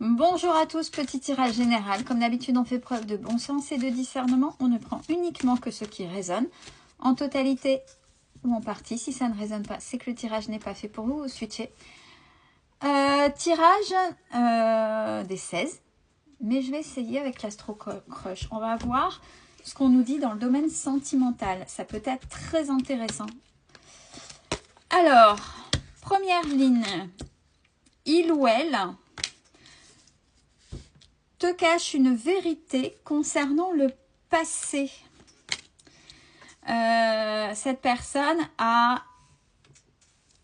Bonjour à tous, petit tirage général. Comme d'habitude, on fait preuve de bon sens et de discernement. On ne prend uniquement que ce qui résonne, en totalité ou en partie. Si ça ne résonne pas, c'est que le tirage n'est pas fait pour vous. Vous switchez. Tirage des 16. Mais je vais essayer avec l'Astro Crush. On va voir ce qu'on nous dit dans le domaine sentimental. Ça peut être très intéressant. Alors, première ligne. Il ou elle te cache une vérité concernant le passé. Cette personne a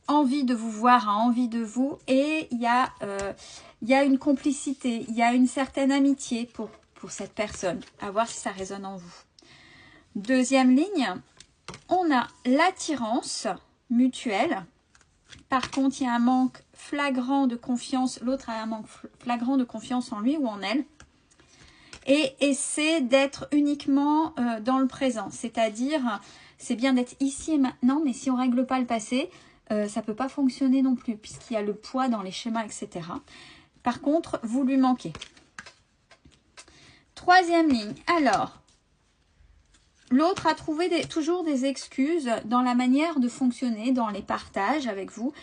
envie de vous voir, a envie de vous, et il y a une complicité, il y a une certaine amitié pour cette personne. À voir si ça résonne en vous. Deuxième ligne, on a l'attirance mutuelle. Par contre, il y a un manque flagrant de confiance. L'autre a un manque flagrant de confiance en lui ou en elle. Et essaie d'être uniquement dans le présent. C'est-à-dire, c'est bien d'être ici et maintenant, mais si on ne règle pas le passé, ça ne peut pas fonctionner non plus, puisqu'il y a le poids dans les schémas, etc. Par contre, vous lui manquez. Troisième ligne. Alors, l'autre a trouvé toujours des excuses dans la manière de fonctionner, dans les partages avec vous.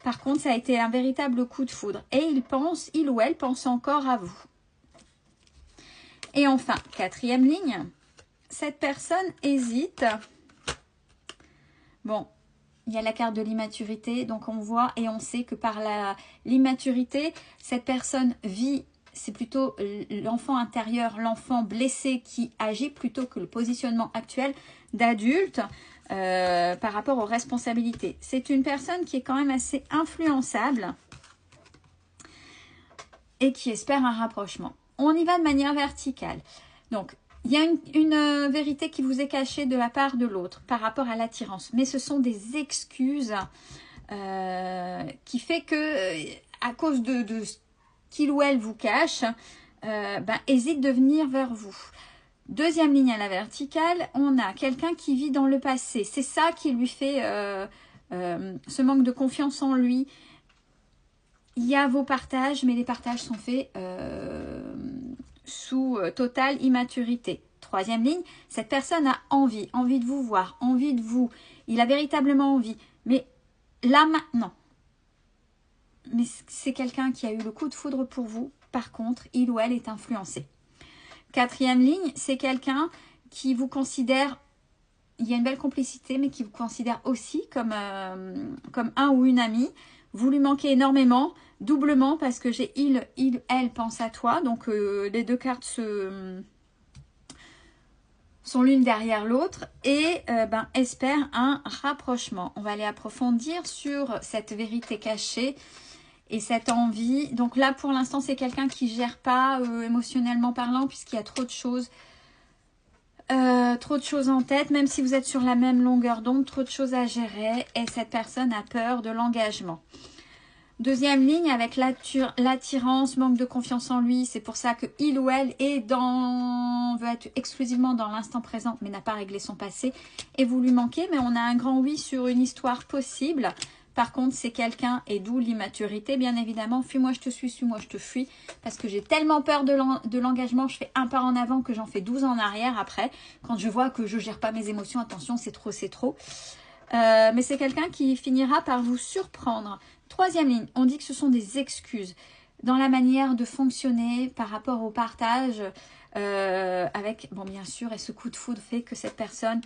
Par contre, ça a été un véritable coup de foudre. Et il ou elle pense encore à vous. Et enfin, quatrième ligne, cette personne hésite. Bon, il y a la carte de l'immaturité, donc on voit et on sait que par l'immaturité, cette personne vit, c'est plutôt l'enfant intérieur, l'enfant blessé qui agit plutôt que le positionnement actuel d'adulte par rapport aux responsabilités. C'est une personne qui est quand même assez influençable et qui espère un rapprochement. On y va de manière verticale. Donc, il y a une vérité qui vous est cachée de la part de l'autre par rapport à l'attirance. Mais ce sont des excuses qui fait que, à cause de ce qu'il ou elle vous cache, hésite de venir vers vous. Deuxième ligne à la verticale, on a quelqu'un qui vit dans le passé. C'est ça qui lui fait ce manque de confiance en lui. Il y a vos partages, mais les partages sont faits sous totale immaturité. Troisième ligne, cette personne a envie de vous voir, envie de vous. Il a véritablement envie. Mais là, maintenant, mais c'est quelqu'un qui a eu le coup de foudre pour vous. Par contre, il ou elle est influencé. Quatrième ligne, c'est quelqu'un qui vous considère, il y a une belle complicité, mais qui vous considère aussi comme un ou une amie. Vous lui manquez énormément, doublement, parce que j'ai elle pense à toi. Donc, les deux cartes sont l'une derrière l'autre et espère un rapprochement. On va aller approfondir sur cette vérité cachée et cette envie. Donc là, pour l'instant, c'est quelqu'un qui ne gère pas émotionnellement parlant, puisqu'il y a trop de choses. Trop de choses en tête, même si vous êtes sur la même longueur d'onde, trop de choses à gérer et cette personne a peur de l'engagement. Deuxième ligne, avec l'attirance, manque de confiance en lui, c'est pour ça que il ou elle veut être exclusivement dans l'instant présent, mais n'a pas réglé son passé et vous lui manquez, mais on a un grand oui sur une histoire possible. Par contre, c'est quelqu'un, et d'où l'immaturité, bien évidemment. Fuis-moi, je te suis-moi, je te fuis. Parce que j'ai tellement peur de l'engagement, je fais un pas en avant que j'en fais 12 en arrière après. Quand je vois que je ne gère pas mes émotions, attention, c'est trop, c'est trop. Mais c'est quelqu'un qui finira par vous surprendre. Troisième ligne, on dit que ce sont des excuses dans la manière de fonctionner par rapport au partage avec, bon bien sûr, et ce coup de foudre fait que cette personne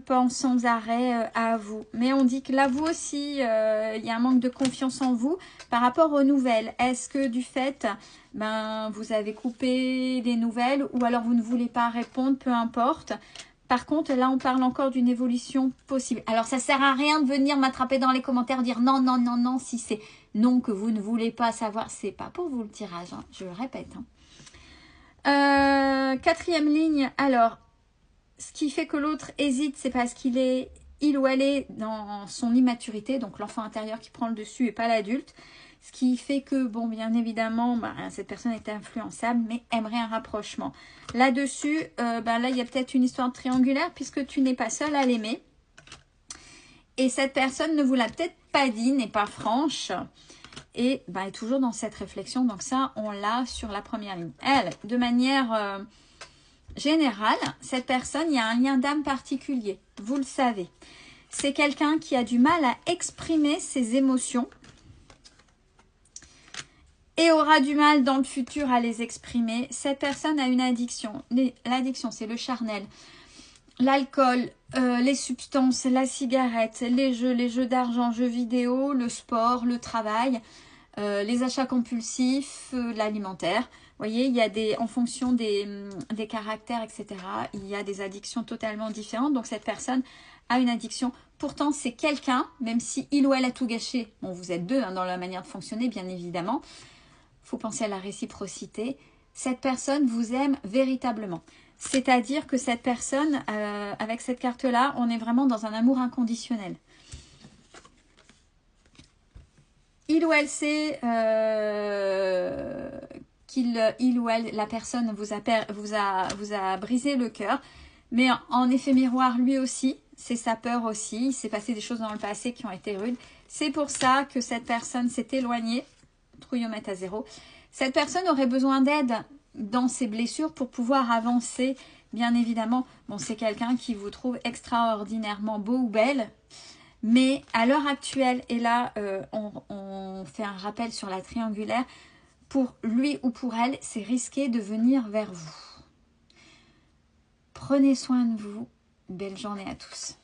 pense sans arrêt à vous. Mais on dit que là, vous aussi, il y a un manque de confiance en vous par rapport aux nouvelles. Est-ce que du fait, vous avez coupé des nouvelles ou alors vous ne voulez pas répondre, peu importe. Par contre, là, on parle encore d'une évolution possible. Alors, ça sert à rien de venir m'attraper dans les commentaires, dire non, non, non, non, si c'est non que vous ne voulez pas savoir. C'est pas pour vous le tirage, hein, je le répète. Quatrième ligne, alors, ce qui fait que l'autre hésite, c'est parce il ou elle est dans son immaturité, donc l'enfant intérieur qui prend le dessus et pas l'adulte. Ce qui fait que, bon, bien évidemment, cette personne est influençable, mais aimerait un rapprochement. Là-dessus, là, il y a peut-être une histoire triangulaire, puisque tu n'es pas seul à l'aimer. Et cette personne ne vous l'a peut-être pas dit, n'est pas franche. et est toujours dans cette réflexion. Donc ça, on l'a sur la première ligne. Elle, de manière générale, cette personne, il y a un lien d'âme particulier, vous le savez. C'est quelqu'un qui a du mal à exprimer ses émotions et aura du mal dans le futur à les exprimer. Cette personne a une addiction. L'addiction, c'est le charnel, l'alcool, les substances, la cigarette, les jeux d'argent, jeux vidéo, le sport, le travail, les achats compulsifs, l'alimentaire. Vous voyez, il y a en fonction des caractères, etc., il y a des addictions totalement différentes. Donc, cette personne a une addiction. Pourtant, c'est quelqu'un, même si il ou elle a tout gâché. Bon, vous êtes deux dans la manière de fonctionner, bien évidemment. Il faut penser à la réciprocité. Cette personne vous aime véritablement. C'est-à-dire que cette personne, avec cette carte-là, on est vraiment dans un amour inconditionnel. Il ou elle sait qu'il ou elle, la personne vous a brisé le cœur. Mais en effet miroir, lui aussi, c'est sa peur aussi. Il s'est passé des choses dans le passé qui ont été rudes. C'est pour ça que cette personne s'est éloignée. Trouillomètre à 0. Cette personne aurait besoin d'aide dans ses blessures pour pouvoir avancer, bien évidemment. Bon, c'est quelqu'un qui vous trouve extraordinairement beau ou belle, mais à l'heure actuelle, et là, on fait un rappel sur la triangulaire, pour lui ou pour elle, c'est risqué de venir vers vous. Prenez soin de vous. Belle journée à tous.